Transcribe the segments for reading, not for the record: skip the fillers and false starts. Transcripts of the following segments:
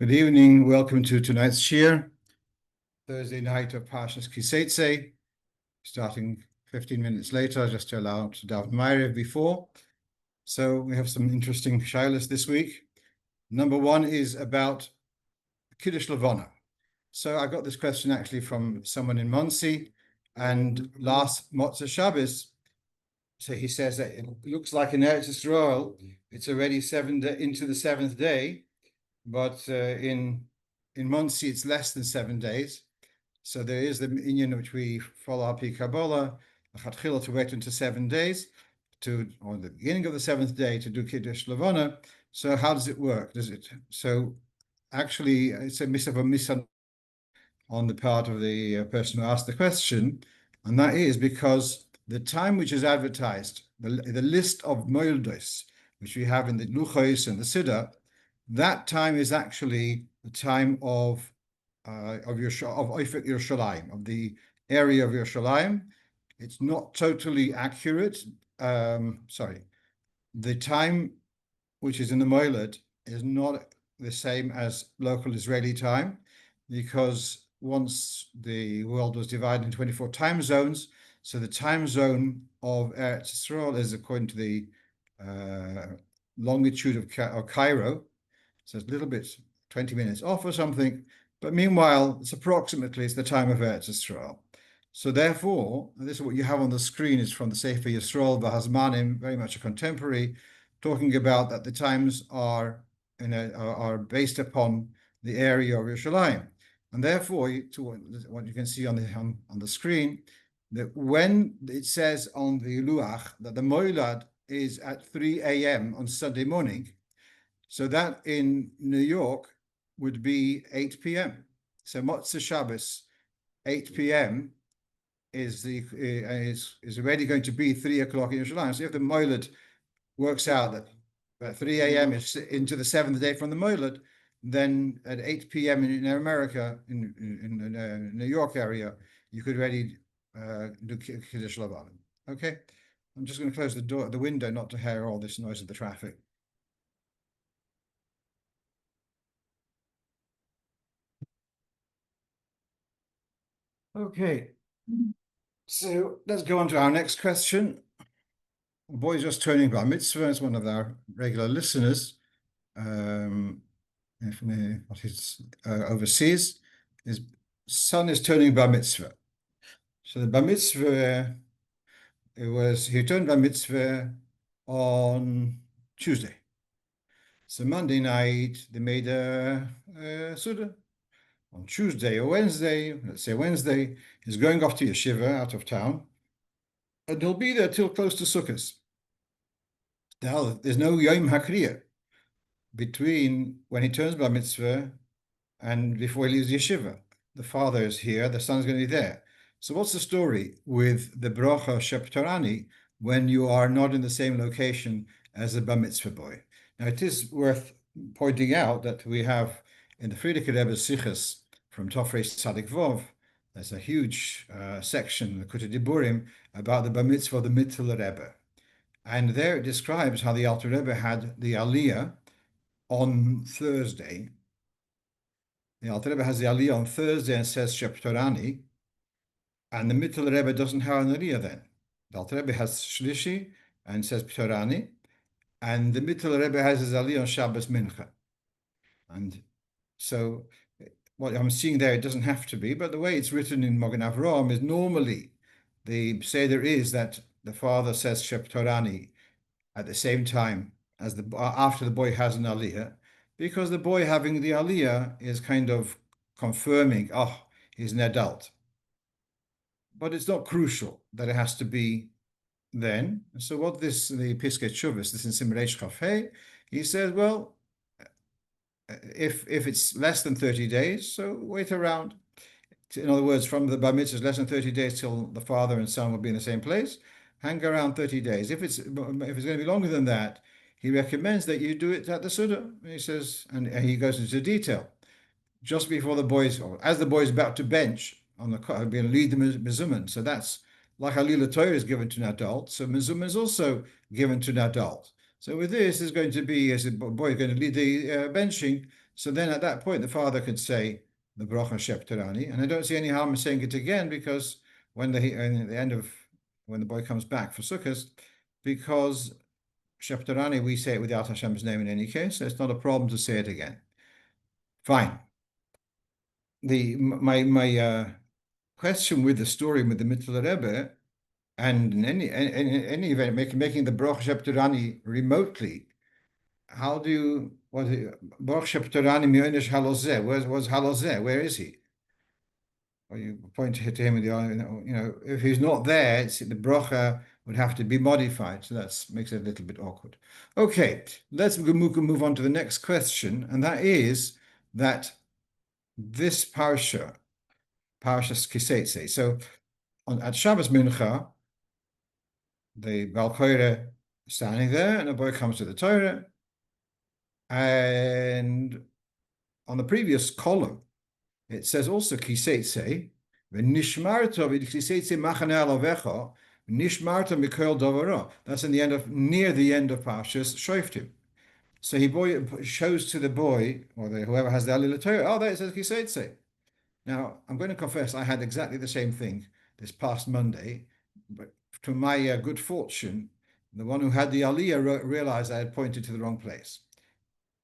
Good evening. Welcome to tonight's shiur, Thursday night of Parshas Seitzei, starting 15 minutes later, just to allow to daven Ma'ariv before. So we have some interesting shilas this week. Number one is about Kiddush Levono. So I got this question actually from someone in Monsey, and last Motzei Shabbos, so he says that it looks like in Eretz Yisrael, it's already into the seventh day. But in Monsey, it's less than 7 days. So there is the inyan which we follow up in Kabbalah, to wait until 7 days, or the beginning of the seventh day to do Kiddush Levono. So how does it work? So actually, it's a misunderstanding on the part of the person who asked the question, and that is because the time which is advertised, the list of moildos, which we have in the Luchos and the Sedra, that time is actually the time of Yerusholayim, of the area of Yerusholayim. It's not totally accurate. The time which is in the Moiled is not the same as local Israeli time, because once the world was divided into 24 time zones, so the time zone of Eretz Yisrael is according to the longitude of Cairo. So it's a little bit 20 minutes off or something, but meanwhile, it's the time of Eretz Yisrael. So therefore, this is what you have on the screen is from the Sefer Yisrael V'Hazmanim, very much a contemporary, talking about that the times are based upon the area of Yerusholayim, and therefore, to what you can see on the screen, that when it says on the Luach that the Moilad is at 3 a.m. on Sunday morning, so that in New York would be 8 p.m. So Motzei Shabbos, 8 p.m. is already going to be 3 o'clock in Yerushalayim. So if the Moilad works out that 3 a.m. is into the seventh day from the Moilad, then at 8 p.m. in America, in the New York area, you could already do Kiddush Levono. Okay, I'm just going to close the window, not to hear all this noise of the traffic. Okay, so let's go on to our next question. A boy just turning Barmitzva is one of our regular listeners. What is overseas, his son is turning Barmitzva. So the Barmitzva, he turned Barmitzva on Tuesday. So Monday night they made a Sedra. On Tuesday or Wednesday, let's say Wednesday, he's going off to Yeshiva out of town, and he'll be there till close to Sukkot. Now, there's no Yom HaKriya between when he turns Barmitzva and before he leaves Yeshiva. The father is here, the son's going to be there. So what's the story with the brocho Seftrani when you are not in the same location as the Barmitzva boy? Now, it is worth pointing out that we have in the Frierdiker Rebbe's Sichos from Tofresh Tzadik Vov, there's a huge section, the Kutei Diburim, about the Barmitzvah of the Mittel Rebbe. And there it describes how the Alter Rebbe had the Aliyah on Thursday. The Alter Rebbe has the Aliyah on Thursday and says Seftrani, and the Mittel Rebbe doesn't have an Aliyah then. The Alter Rebbe has Shlishi and says Seftrani, and the Mittel Rebbe has his Aliyah on Shabbos Mincha. And so what I'm seeing there, it doesn't have to be, but the way it's written in Magen Avraham is normally the Seder is that the father says Seftrani at the same time as after the boy has an Aliyah, because the boy having the Aliyah is kind of confirming, he's an adult. But it's not crucial that it has to be then. So what the Piskei Teshuvos, this in Siman Reish Chaf, he says, well, if it's less than 30 days, so wait around. In other words, from the Bar Mitzvah, less than 30 days till the father and son will be in the same place, hang around 30 days. If it's going to be longer than that, he recommends that you do it at the Sedra. He says, and he goes into detail. Just before the boys, or as the boy is about to bench on the car, be lead the Mezumah. So that's like Alila Torah is given to an adult, so Mezumah is also given to an adult. So with this, is going to be, as the boy is going to lead the benching, So then at that point, the father could say the brocho shepterani, and I don't see any harm in saying it again, because when at the end of when the boy comes back for Sukkot, because shepterani, we say it without Hashem's name in any case, so it's not a problem to say it again. Fine. My question with the story with the Mitzvah Rebbe, and in any event, making the brocho shepterani remotely, how do you brocho shepterani mi'onish halozeh? Where's halozeh? Where is he? Or you point to him with the eye, if he's not there, the brocha would have to be modified. So that makes it a little bit awkward. Okay, let's move on to the next question, and that is that this parasha Seitzei. So at Shabbos Mincha, the Bal Korei is standing there, and a boy comes to the Torah, and on the previous column, it says also Seitzei, v'nishmarta v'Seitzei machane alavecha, nishmarta mikol davara. That's near the end of Parshas Shoftim. So he shows to the boy, or whoever has the Alil Torah, there it says Seitzei. Now, I'm going to confess I had exactly the same thing this past Monday, but to my good fortune, the one who had the Aliyah realized I had pointed to the wrong place.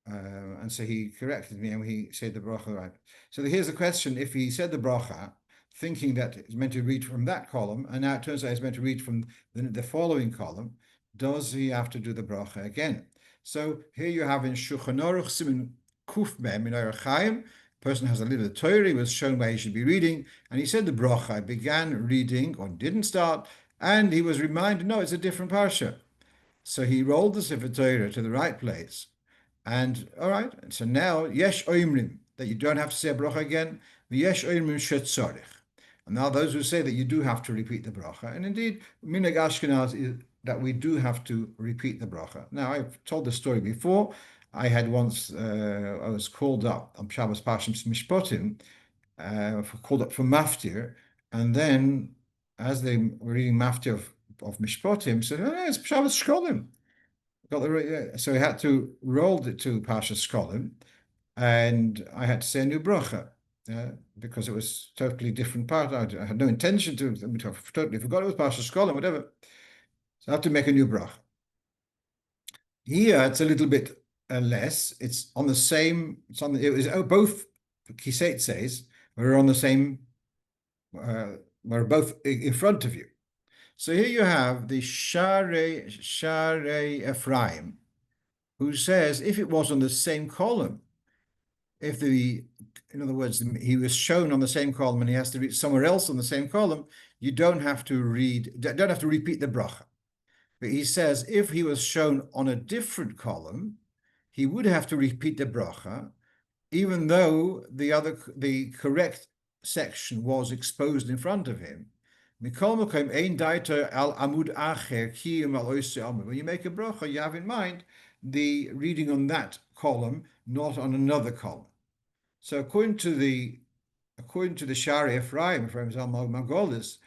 And so he corrected me and he said the brocha right. So here's the question: if he said the brocha, thinking that it's meant to read from that column, and now it turns out it's meant to read from the following column, does he have to do the brocha again? So here you have in Shulchan Aruch Siman Kuf Mem in Orach Chaim, person has a little Torah, he was shown where he should be reading, and he said the brocha, began reading or didn't start, and he was reminded, no, it's a different parsha. So he rolled the Sefer Torah to the right place. And all right, so now yesh oimrim, that you don't have to say a brocha again. Yesh oimrim shetzarich. And now those who say that you do have to repeat the brocha, and indeed minhag Ashkenaz is that we do have to repeat the brocha. Now I've told the story before. I had once I was called up on Shabbos Parshas Mishpatim, called up for maftir, and then as they were reading maftir of Mishpatim, said, "Oh, it's Shabbos Shkolim." So he had to roll it to Parshas Shkolim, and I had to say a new brocha because it was totally different part. I had no intention to. I totally forgot it was Parshas Shkolim, whatever. So I have to make a new brocha. Here it's a little bit less. It's on the same. It was both Seitzes were on the same. Were both in front of you. So here you have the Sharei Ephraim, who says if it was on the same column, in other words, he was shown on the same column and he has to read somewhere else on the same column, you don't have to repeat the brocha. But he says if he was shown on a different column, he would have to repeat the brocha, even though the correct section was exposed in front of him. When you make a brocha, you have in mind the reading on that column, not on another column. So according to the Shari Ephraim Margolis,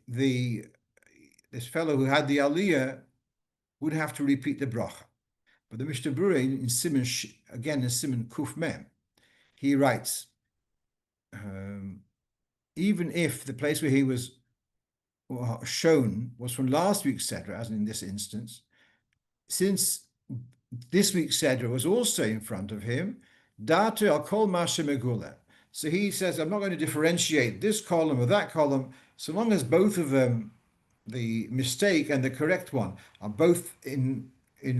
this fellow who had the Aliyah would have to repeat the brocha. But the Mishnah Berurah in Siman Kuf Mem, he writes, even if the place where he was shown was from last week's Sedra, as in this instance, since this week's Sedra was also in front of him, Datu al kol mashe megula. So he says, I'm not going to differentiate this column or that column, so long as both of them, the mistake and the correct one, are both in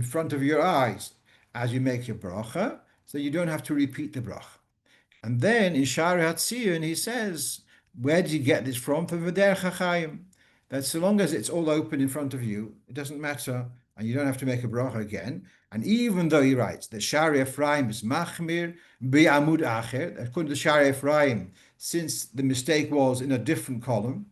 front of your eyes as you make your brocha, so you don't have to repeat the brocha. And then in Shari Hatziyun, he says, where did you get this from? From v'derech hachayim. That so long as it's all open in front of you, it doesn't matter, and you don't have to make a brocha again. And even though he writes that Shari Ephraim is machmir bi'amud acher, according to Shari Ephraim, since the mistake was in a different column,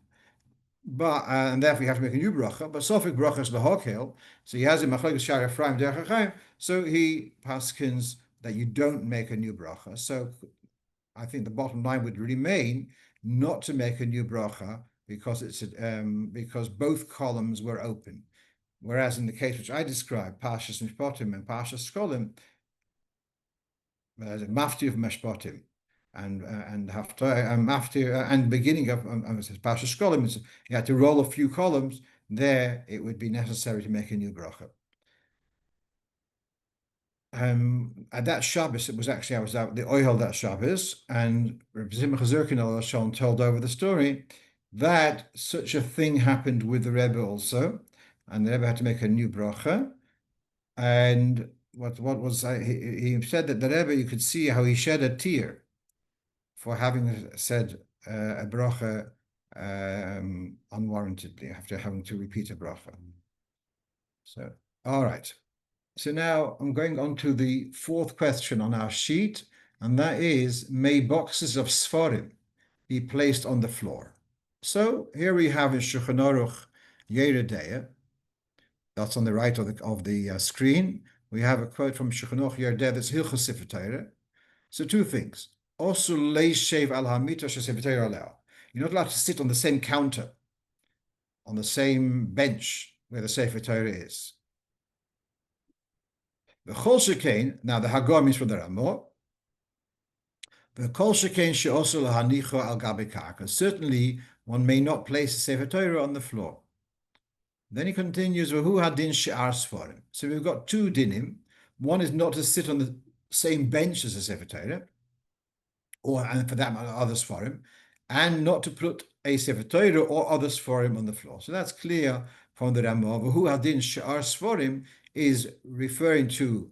but and therefore you have to make a new bracha. But Sofik bracha is lahokil, so he has in machlokes Shari Ephraim derech hachayim. So he paskins that you don't make a new bracha. So I think the bottom line would remain not to make a new bracha because because both columns were open. Whereas in the case which I described, Parshas Mishpatim and Parshas Shkolim, maftir of meshpatim, and haTorah and maftir and beginning of Parshas Shkolim. You had to roll a few columns. There, it would be necessary to make a new brocho. At that Shabbos, it was actually, I was out the Ohel that Shabbos, and Reb Simcha Zerkin al told over the story that such a thing happened with the Rebbe also, and the Rebbe had to make a new brocha. And what was he said that the Rebbe, you could see how he shed a tear for having said a brocha unwarrantedly after having to repeat a brocha. So, all right. So now I'm going on to the fourth question on our sheet, and that is, may boxes of Seforim be placed on the floor? So here we have in Shulchan Aruch Yeridea, that's on the right of the screen. We have a quote from Shulchan Aruch Yeridea that's Hilchos Sefer Torah. So two things. Also, leishev al hamita shesefer Torah allow. You're not allowed to sit on the same counter, on the same bench where the Sefer Torah is. The Chol Shekain, now the Hagor means from the Ramah. The Chol Shekain she'osu lahanicho al gabe karka. Certainly, one may not place the Sefer Torah on the floor. Then he continues, V'hu hadin she'ar Seforim. So we've got two dinim. One is not to sit on the same bench as the Sefer Torah, and for that matter, other Seforim, and not to put a Sefer Torah or other Seforim on the floor. So that's clear from the Ramah. V'hu hadin she'ar Seforim is referring to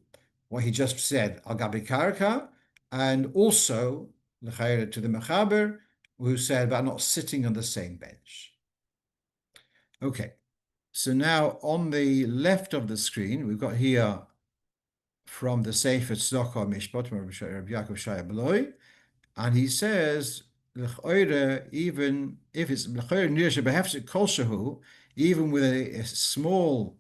what he just said, al gabi karka, and also to the Mechaber, who said about not sitting on the same bench. Okay, so now on the left of the screen, we've got here from the Sefer Tzedakah Mishpat, Rabbi Yaakov Shaya Beloy, and he says, even if it's even with a small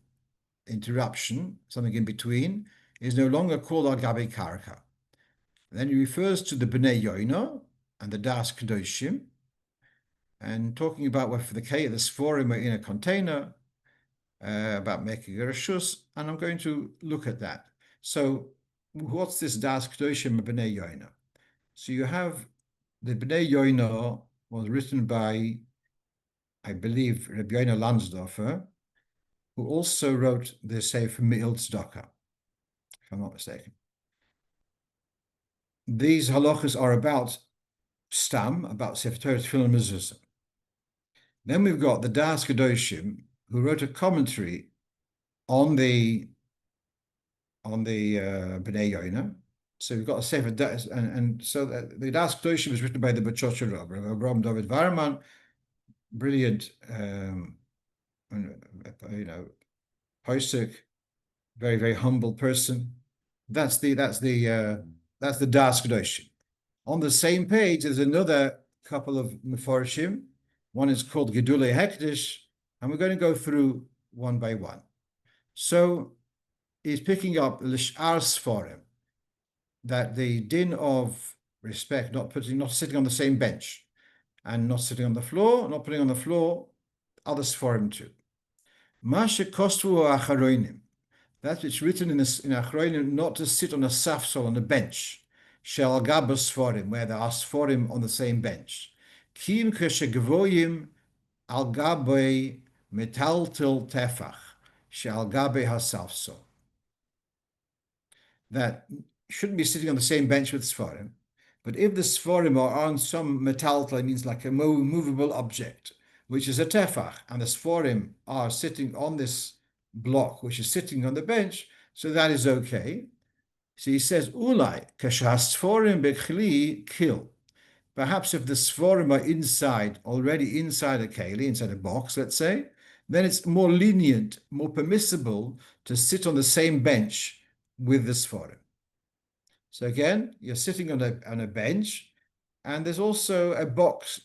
interruption, something in between, is no longer called al gabi karka. Then he refers to the Bnei Yoino and the Das Kedoshim, and talking about what for the Seforim are in a container, about making a reshus, and I'm going to look at that. So, what's this Das Kedoshim and Bnei Yoino? So you have the Bnei Yoino was written by, I believe, Rabbi Yoino Lansdorfer, who also wrote the Sefer Me'il Tzedakah, if I'm not mistaken. These halachas are about Stam, about Sefer Torah, Tefillah, and Mezuzah. Then we've got the Das Kedoshim, who wrote a commentary on the Bnei Yoina. So we've got a Sefer, and so the Das Kedoshim was written by the Bachosha Rav, Abraham David Varman, brilliant, posek, very, very humble person. That's the Das Kedoshim. On the same page, there's another couple of Meforshim. One is called Gedulei Hekdesh, and we're going to go through one by one. So he's picking up L'sh'ar Seforim, that the din of respect, not sitting on the same bench, and not sitting on the floor, not putting on the floor, other Seforim too. Mashe Kostvu Acharoinim, that which written in Acharoinim, not to sit on a safsol, on a bench, Shel Gaba Seforim, where there are Seforim on the same bench. Kim Keshegevoyim Al Gabe Metaltil Tefach, Shel Gabe Hasafsol. That shouldn't be sitting on the same bench with Seforim, but if the Seforim are on some metaltal, it means like a movable object, which is a tefach, and the Seforim are sitting on this block, which is sitting on the bench, so that is okay. So he says, Ulai, kashas Seforim bechli kil. Perhaps if the Seforim are already inside a keli, inside a box, let's say, then it's more lenient, more permissible to sit on the same bench with the Seforim. So again, you're sitting on a bench, and there's also a box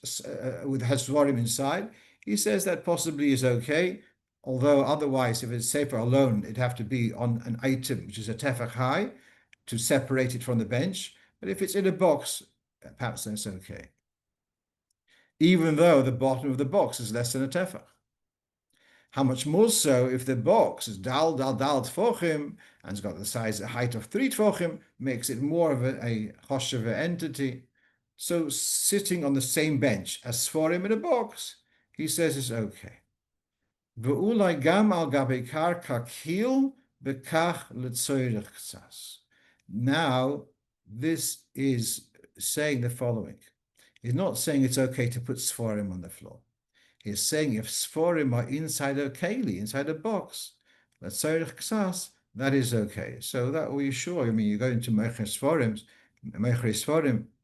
with Seforim inside. He says that possibly is okay, although otherwise, if it's Sefer alone, it'd have to be on an item, which is a tefach high, to separate it from the bench. But if it's in a box, perhaps that's okay, even though the bottom of the box is less than a tefach. How much more so if the box is dal tfochim and it's got the height of 3 tfochim, makes it more of a chosheva entity. So sitting on the same bench as Seforim in a box, he says it's okay. Ve'ulai gam al gabe karka kil bekach letzoyrech ksas. Now, this is saying the following. He's not saying it's okay to put Seforim on the floor. He's saying if Seforim are inside a keli, inside a box, letzoyrech ksas, that is okay. So that will be sure. I mean, you go into Meicher Seforim,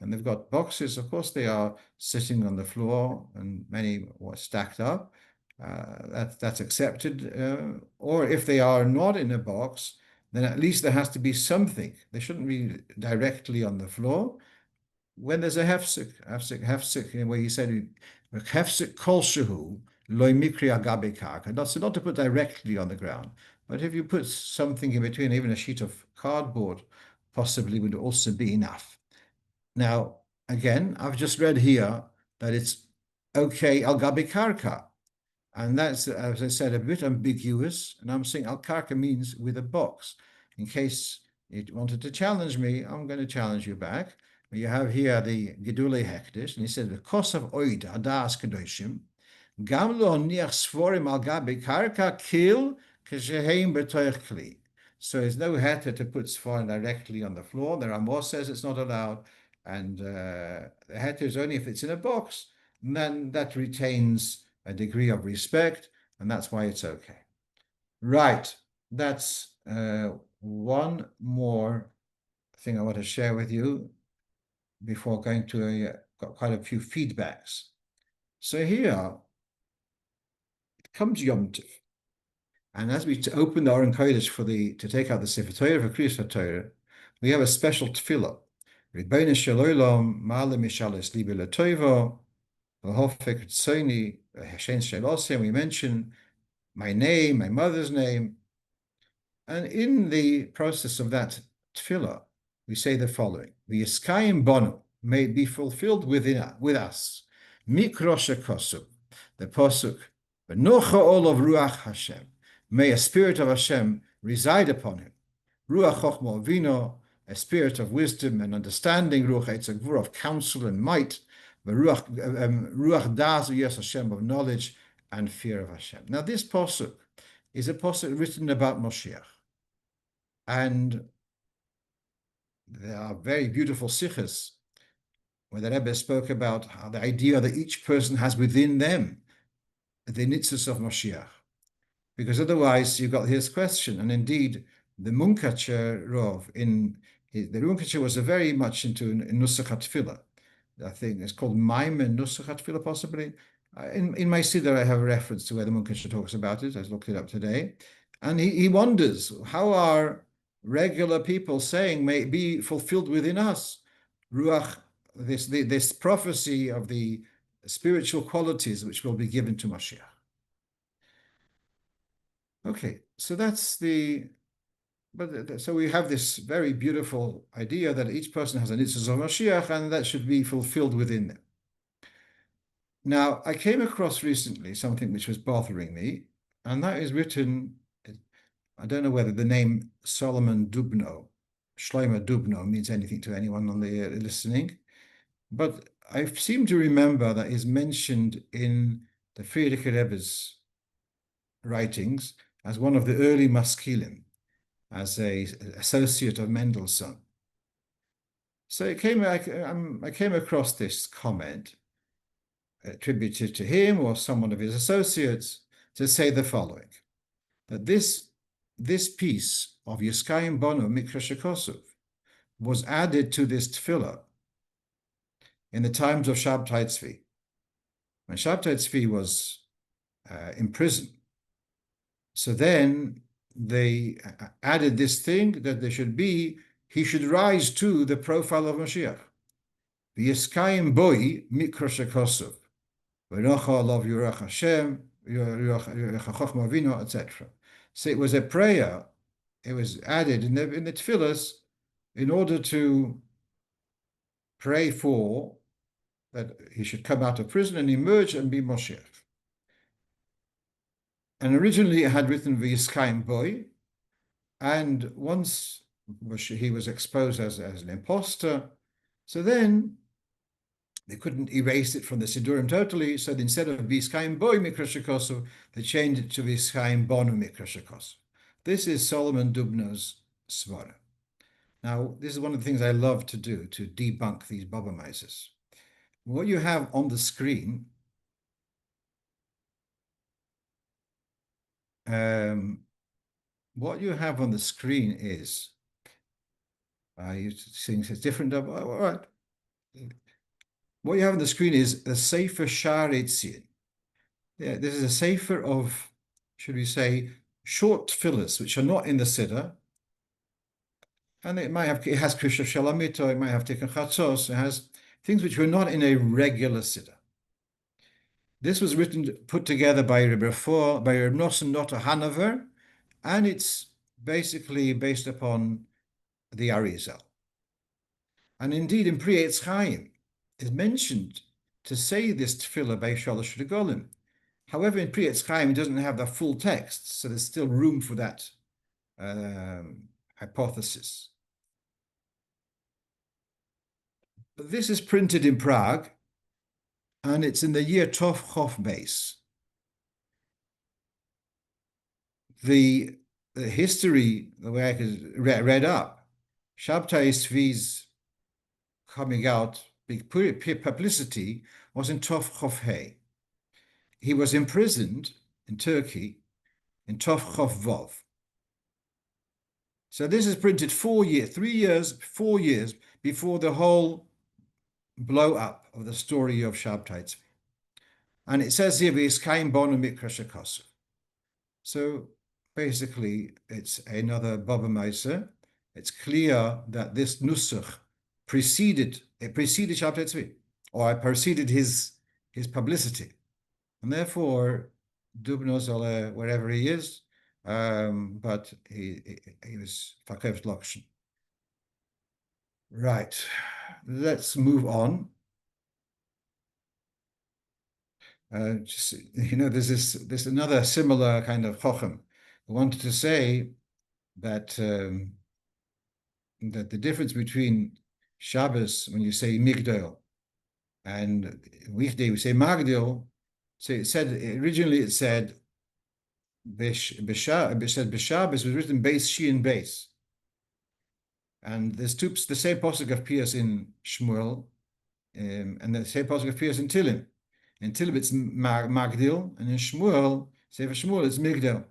and they've got boxes. Of course, they are sitting on the floor, and many were stacked up. That's accepted. Or if they are not in a box, then at least there has to be something. They shouldn't be directly on the floor. When there's a hefsek, where he said hefsek kol shehu loy mikri agabe karka. Not to put directly on the ground, but if you put something in between, even a sheet of cardboard, possibly would also be enough. Now, again, I've just read here that it's okay al gabe karka. And that's, as I said, a bit ambiguous. And I'm saying al-karka means with a box. In case you wanted to challenge me, I'm going to challenge you back. You have here the Gedulei Hektish, and he said, the kos of oid, adas kedoshim, gam lo niach Seforim al gabe karka kil kesheheim betoich kli. So there's no heter to put Seforim directly on the floor. The Ramah says it's not allowed. And the heter is only if it's in a box. And then that retains a degree of respect, and that's why it's okay. Right, that's one more thing I want to share with you before going to got quite a few feedbacks. So here it comes Yomtov, and as we open the Oron Kodesh to take out the Sefer Torah for Krias haTorah, we have a special tefillah. Ribono shel olam, ma'ale mishalos libi l'toivo, v'hofek tzoni, we mention my name, my mother's name. And in the process of that tefillah, we say the following: V'yiskayim bono, may it be fulfilled with us. Mikrosha kosuk, the posuk, v'nocha ol of ruach Hashem, may a spirit of Hashem reside upon him. Ruach chochma vino, a spirit of wisdom and understanding, ruach etzagvur, of counsel and might, ruach das yes Hashem, of knowledge and fear of Hashem. Now this posuk is a posuk written about Moshiach, and there are very beautiful sichos where the Rebbe spoke about how the idea that each person has within them the nitzos of Moshiach, because otherwise you've got his question. And indeed, the Munkacher Rov the Munkacher was very much into nusach tefillah. I think it's called Maimen Nusach HaTefillah, possibly. In my Sedra, I have a reference to where the Munkacher talks about it. I looked it up today. And he wonders, how are regular people saying, may it be fulfilled within us? Ruach, this prophecy of the spiritual qualities which will be given to Mashiach. Okay, so that's so we have this very beautiful idea that each person has a nitzos of Mashiach, and that should be fulfilled within them. Now, I came across recently something which was bothering me, and that is written, I don't know whether the name Solomon Dubno, Shlomo Dubno, means anything to anyone on the listening, but I seem to remember that is mentioned in the Frierdiker Rebbe's writings as one of the early maskilim, as an associate of Mendelssohn. So I came across this comment attributed to him or someone of his associates to say the following: that this piece of Yiskayim Bono Mikra Shekosov was added to this tefillah in the times of Shabtai Tzvi, when Shabtai Tzvi was in prison. So then they added this thing that he should rise to the profile of Mashiach. V'yiskayim boi mikra shekosov, v'nocha alav yurach Hashem, yurach chochma vino, etc. So it was a prayer. It was added in the tefillahs in order to pray for that he should come out of prison and emerge and be Mashiach. And originally it had written V'yiskayim boy, and once he was exposed as an imposter, so then they couldn't erase it from the Sidurim totally, so instead of V'yiskayim boy mikra shekosu, they changed it to V'yiskayim bonu mikra shekosu. This is Solomon Dubno's svara. Now, this is one of the things I love to do, to debunk these Baba Mises. What you have on the screen is, you think it's different? All right. What you have on the screen is a Sefer Shar Eitzion. Yeah, this is a Sefer of, should we say, short fillers, which are not in the Siddur. And it has Krisha Shalamito, it might have Tikkun Chatzos, it has things which were not in a regular Siddur. This was put together by Reb Nosson Noto Hanover, and it's basically based upon the Arizal. And indeed, in Pri Eitz Chaim, it's mentioned to say this tefillah by Shalosh Regolim. However, in Pri Eitz Chaim, it doesn't have the full text, so there's still room for that hypothesis. But this is printed in Prague, and it's in the year Tov Chof Beis. The history, the way I could read up, Shabtai Tzvi's coming out, big publicity, was in Tov Chof Hei. He was imprisoned in Turkey in Tov Chof Vov. So this is printed 4 years before the whole blow up of the story of Shabtai Tzvi. And it says here, V'yiskayim bonu mikra shekosu. So basically, it's another Baba Meiser. It's clear that this nusach preceded Shabtai Tzvi, or preceded his publicity. And therefore, Dubno Zole, wherever he is, but he was Fakev Lokshin. Right, let's move on. There's another similar kind of chochem. I wanted to say that that the difference between Shabbos, when you say Migdal, and weekday we say Magdil. So originally it said B'Shabbos was written Beis Shin Beis. And there's the same posuk of Pius in Shmuel, and the same posuk of Pius in Tilim. In Tilim it's Magdil, and in Shmuel, Sefer Shmuel, it's Migdal.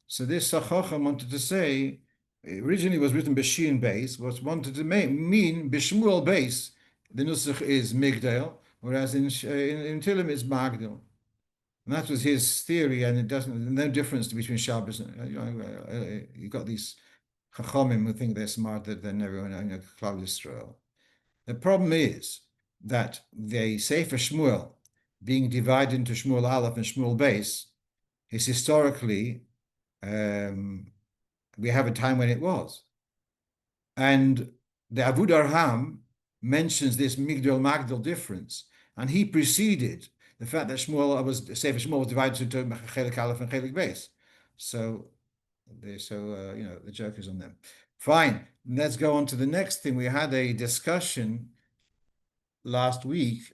So this Sachochem wanted to say, originally was written B'Shin Beis, was wanted to mean B'Shmuel Beis, the Nusach is Migdal, whereas in Tilim it's Magdil. And that was his theory, and it doesn't, no difference between Shabbos and, you got these Chachomim who think they're smarter than everyone in Klal Yisrael. The problem is that the Sefer Shmuel, being divided into Shmuel Aleph and Shmuel Beis, is historically, we have a time when it was. And the Avud Arham mentions this Migdal Magdal difference, and he preceded the fact that Sefer Shmuel was divided into Chelik Aleph and Chelik Beis. So the joke is on them. Fine, let's go on to the next thing. We had a discussion last week,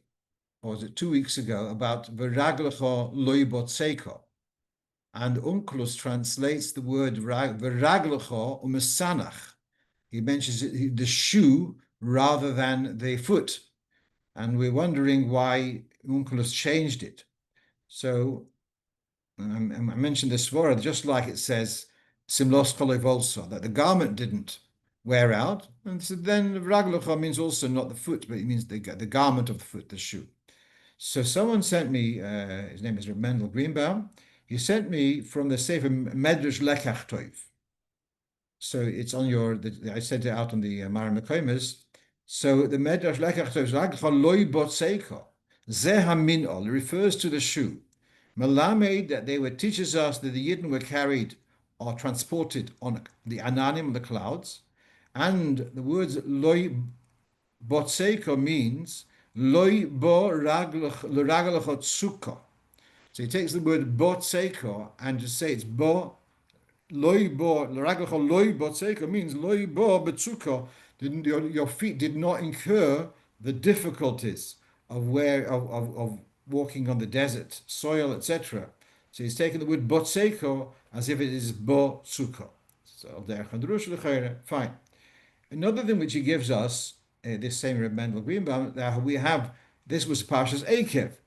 or was it 2 weeks ago, about v'reglecha lo btzka. And Onkelos translates the word v'reglecha u'mesanach. He mentions the shoe rather than the foot. And we're wondering why Onkelos changed it. So I mentioned this svara, just like it says simlos kolev also, that the garment didn't wear out. And so then raglecha means also not the foot, but it means the garment of the foot, the shoe. So someone sent me, his name is Reb Mendel Greenbaum, he sent me from the Sefer Medrash Lekach Toiv. So it's on I sent it out on the Mara Mekoimes. So the Medrash Lekach Toiv is raglecha loy btzka. Zeh haminol refers to the shoe. Melamed, that they were teaches us that the Yidden were carried or transported on the Ananim, the clouds, and the words loy btzka means loy bo raglech tzuka. So he takes the word btzeka and just say it's bo loy bo vרגלך loy btzeka means loy bo בצקה. Your feet did not incur the difficulties of walking on the desert, soil, etc. So he's taken the word btzeka as if it is bo tzuka. So fine. Another thing which he gives us, this same Reb Mendel Greenbaum, we have, this was Parshas Eikev.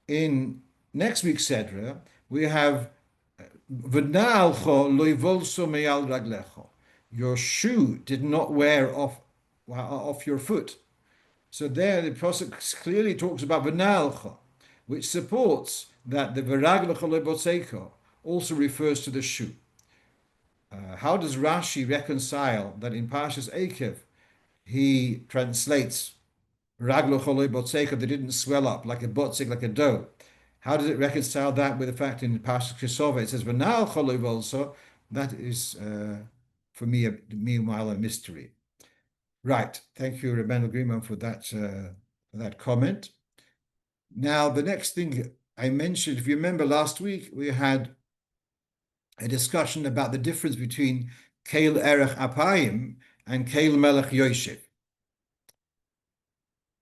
In next week's Sedra, we have v'na'alcho lo yivolso me'al raglecho. Your shoe did not wear off your foot. So there the prophet clearly talks about v'na'alcho, which supports that the v'raglecho lo btzeka also refers to the shoe. How does Rashi reconcile that in Parshas Eikev he translates raglecho lo btzeka, they didn't swell up like a botzik, like a dough? How does it reconcile that with the fact in Parshas Kisova it says v'na'alcho lo yivolso? That is, for me, meanwhile, a mystery. Right. Thank you, Reb Mendel Greenbaum, for that comment. Now, the next thing I mentioned, if you remember last week, we had a discussion about the difference between Keil Erech Apayim and Keil Melech Yoshev.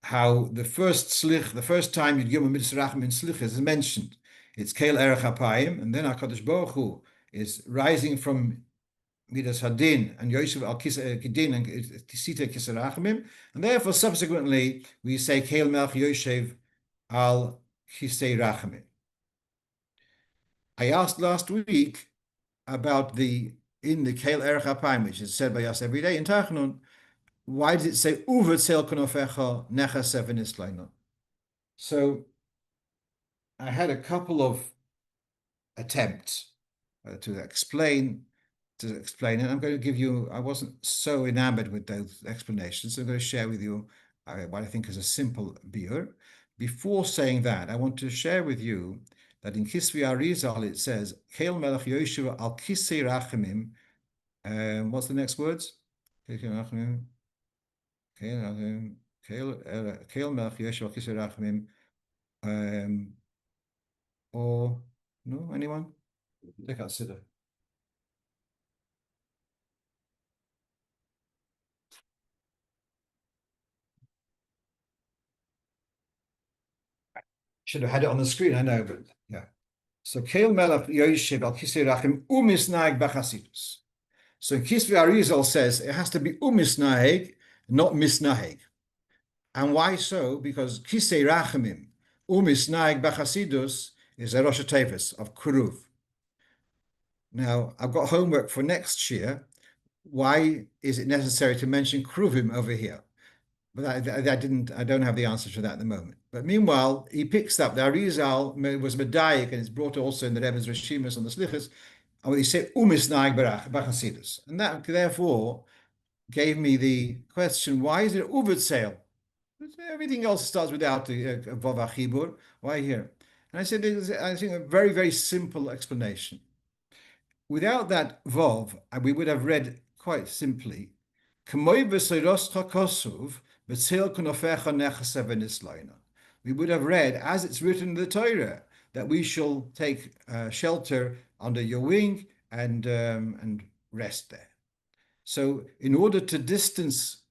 How the first time you give a mitzvah in slichas is mentioned. It's Keil Erech Apayim, and then HaKadosh Baruch Hu is rising from Midas Hadin and Yosef al Kidin and Tisita Kisarachimim, and therefore subsequently we say Keil Melech Yoshev al Kisei Rachamim. I asked last week about in the Keil Erech Apayim, which is said by us every day in Tachnun, why does it say Uvetzel Konofecha Nechasev Islaino? So I had a couple of attempts to explain, and I'm going to give you, I wasn't so enamored with those explanations, so I'm going to share with you what I think is a simple biur. Before saying that, I want to share with you that in Kisvi Arizal it says, Keil Melech Yoshev al Kisei Rachamim, what's the next words? Keil Melech Yoshev al Kisei Rachamim, or, no, anyone? Check out Sedra. Should have had it on the screen, I know, but yeah. So Keil Melech Yoshev al Kisei Rachamim umisnaig b'chasidus. So in Kisvi Arizal says it has to be umisnaig, not misnaig. And why so? Because Kisei Rachamim umisnaig b'chasidus is a Rosh Tevis of Kuruv. Now, I've got homework for next year. Why is it necessary to mention Kruvim over here? But I don't have the answer to that at the moment. But meanwhile, he picks up the Arizal was Medayik, and it's brought also in the Rebbe's Rishimus on the Slichas, and he said Umisnaig B'chasidus. And that therefore gave me the question, why is it Uvetzel? Everything else starts without the Vav HaChibur. Why here? And I said, I think a very, very simple explanation. Without that Vav, we would have read quite simply, we would have read, as it's written in the Torah, that we shall take shelter under your wing and rest there. So in order to distance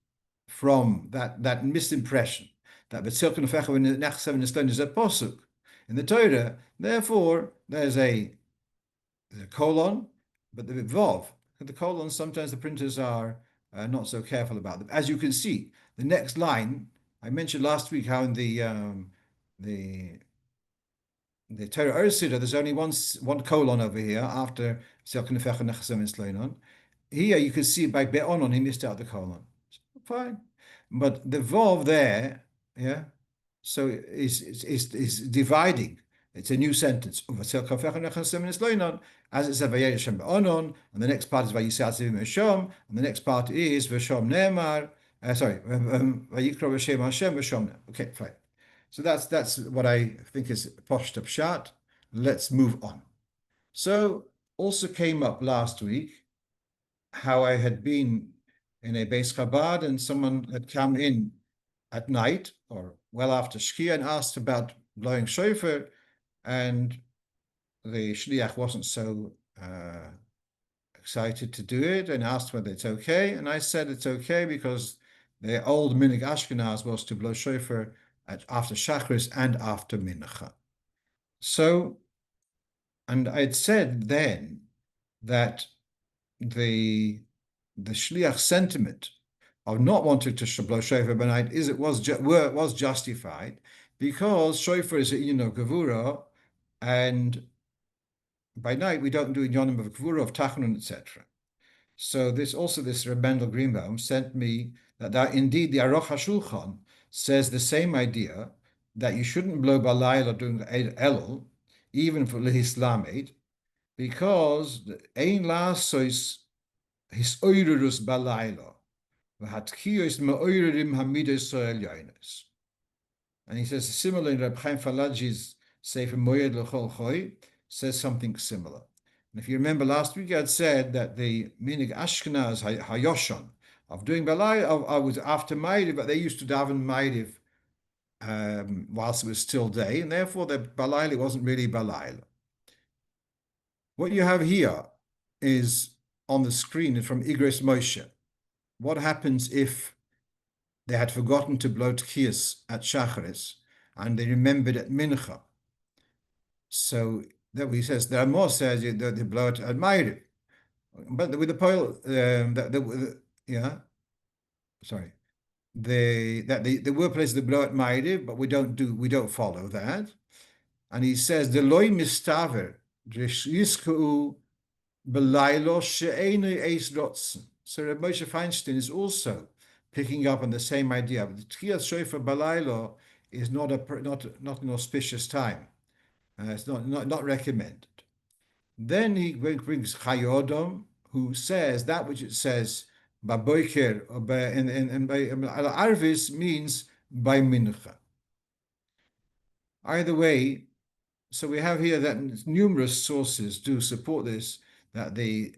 from that misimpression, that is a posuk in the Torah, therefore there's a colon, but the Vav, the colon, sometimes the printers are not so careful about them. As you can see, the next line, I mentioned last week how in the Torah Ursida, there's only one colon over here after here you can see by Be'onon, he missed out the colon. Fine. But the Vav there, yeah, so is dividing. It's a new sentence. As it said, Onon, and the next part is Vayisatziv Meshom, and the next part is Veshom Ne'emar. Vayikro V'Shem Hashem Veshom. Okay, fine. So that's what I think is Poshta Pshat. Let's move on. So also came up last week how I had been in a Beis Chabad and someone had come in at night or well after Shkia and asked about blowing shofar, and the shliach wasn't so excited to do it and asked whether it's okay. And I said it's okay because the old Minhag Ashkenaz was to blow shofar after Shacharis and after Mincha. So, and I'd said then that the shliach sentiment of not wanting to blow shofar by night was justified because shofar is a gevura, and by night we don't do inyanim of gevura, of tachanun, etc. So this Reb Mendel Greenbaum sent me that indeed the Aruch HaShulchan says the same idea, that you shouldn't blow balayla during the Elul, even for lehislamed, because ein lasois his oirurus balayla v'hatkiyos me'oirurim hamidos soel yoines. And he says similar in Reb Chaim Falagi's Sefer Moyed L'chol Choy says something similar. And if you remember last week, I had said that the Minhag Ashkenaz Hayoshon of doing balayla was after Ma'ariv, but they used to daven Ma'ariv whilst it was still day, and therefore the balayla wasn't really balayla. What you have here is on the screen from Igros Moshe. What happens if they had forgotten to blow Krias at Shacharis and they remembered at Mincha? So that he says the Ramah says that they blow it at Ma'ariv, but with the poil, there were places that blow at Ma'ariv, but we don't follow that. And he says the loy mistaver yisku belaylo she'enu eis rotzen. So Reb Moshe Feinstein is also picking up on the same idea. But the Tchiyas Shofar balaylo is not an auspicious time. It's not recommended. Then he brings Chayodom, who says that which it says Baboiker or Al Arvis means by Mincha. Either way, so we have here that numerous sources do support this, that the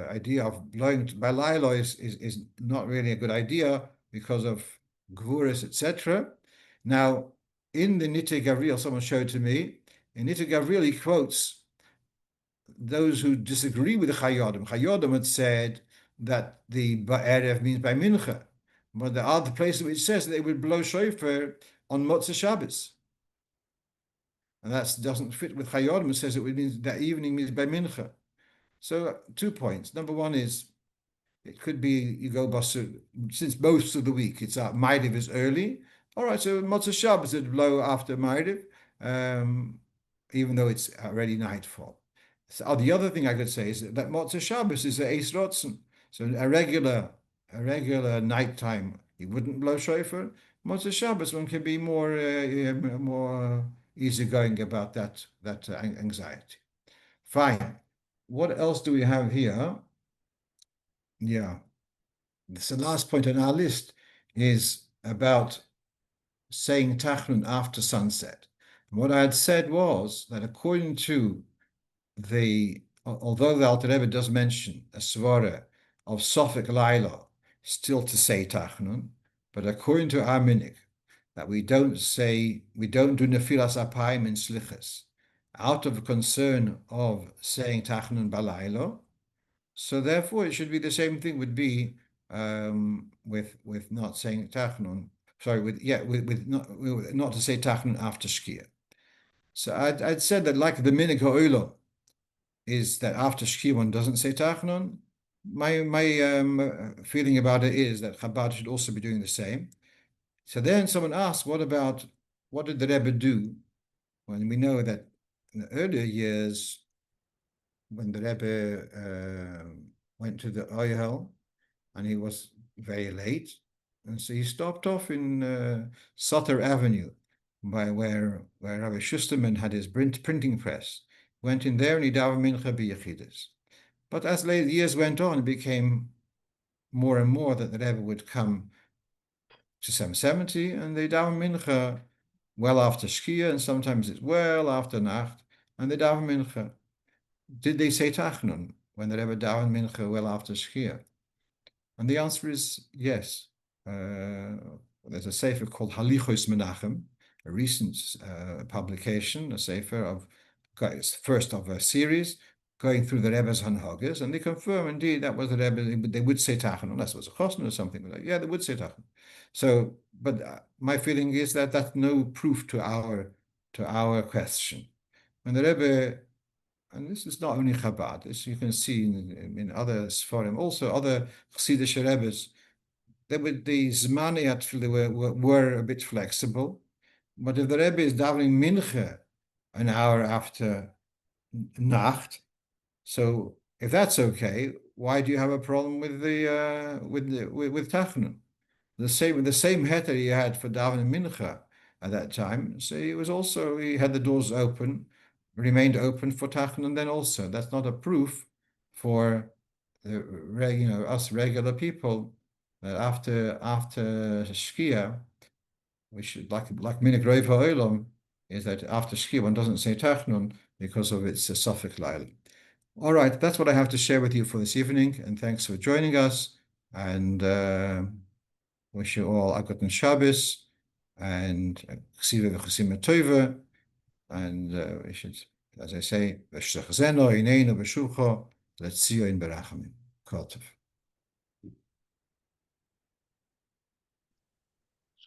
idea of blowing balaylo is not really a good idea because of Gvuras, etc. Now, in the Nitei Gavril, someone showed to me, in Nitei Gavril he quotes those who disagree with the Chayodim. Chayodim had said that the Ba'erev means by Mincha, but there are the places which says that they would blow shofar on Motzei Shabbos. And that doesn't fit with Chayodim. It says it means that evening means by Mincha. So 2 points. Number one is, it could be you go basu, since most of the week it's Ma'ariv is early. All right, so Motzei Shabbos would blow after Ma'ariv, even though it's already nightfall. So the other thing I could say is that Motzei Shabbos is a Eis Rotzen. So a regular nighttime, you wouldn't blow shofar. Motzei Shabbos, one can be more easygoing about that anxiety. Fine. What else do we have here? Yeah. So the last point on our list is about saying Tachnun after sunset. And what I had said was that according to although the Alter Rebbe does mention a svara of Sofik Laila still to say Tachnun, but according to our minhag, that we don't do Nefilas Apayim in Slichas out of concern of saying Tachnun balaylo. So therefore it should be the same thing would be with not saying Tachnun. Sorry, with not to say Tachnun after Shkia. So I'd said that like the minhag ha'olam is that after Shkia one doesn't say Tachnun. My feeling about it is that Chabad should also be doing the same. So then someone asked, what did the Rebbe do? When we know that in the earlier years, when the Rebbe went to the Oyel, and he was very late, and so he stopped off in Sutter Avenue, by where Rabbi Schusterman had his printing press. Went in there and he davened Mincha b'Yechidus. But as later years went on, it became more and more that the Rebbe would come to 770, and they daven Mincha well after Shkia, and sometimes it's well after Nacht, and they daven Mincha. Did they say Tachnun when the Rebbe daven Mincha well after Shkia? And the answer is yes. There's a sefer called Halichos Menachem, a recent publication, a sefer of it's the first of a series going through the Rebbe's Hanhagas, and they confirm indeed that was the Rebbe. They would say Tachan, unless it was a Chosn or something like that. Yeah, they would say Tachan. So, but my feeling is that that's no proof to our question. When the Rebbe, and this is not only Chabad, this you can see in other Seforim, also other Chassidish Rebbes, the Zmani were a bit flexible. But if the Rebbe is davening Mincha an hour after Nacht, so if that's okay, why do you have a problem with with Tachanun? The same heter he had for davening Mincha at that time. So he had the doors open, remained open for Tachanun. Then also, that's not a proof for us regular people that after Shkia, we should like Minik Rov HaOlam, is that after Shkia one doesn't say Tachanun because of its suffix Lail. All right, that's what I have to share with you for this evening, and thanks for joining us. And wish you all a good Shabbos and Ksiva v'Chasima Tova, and we should, as I say, V'shachzeno ineinu v'shucho let's see you in Berachamim. Kol tov.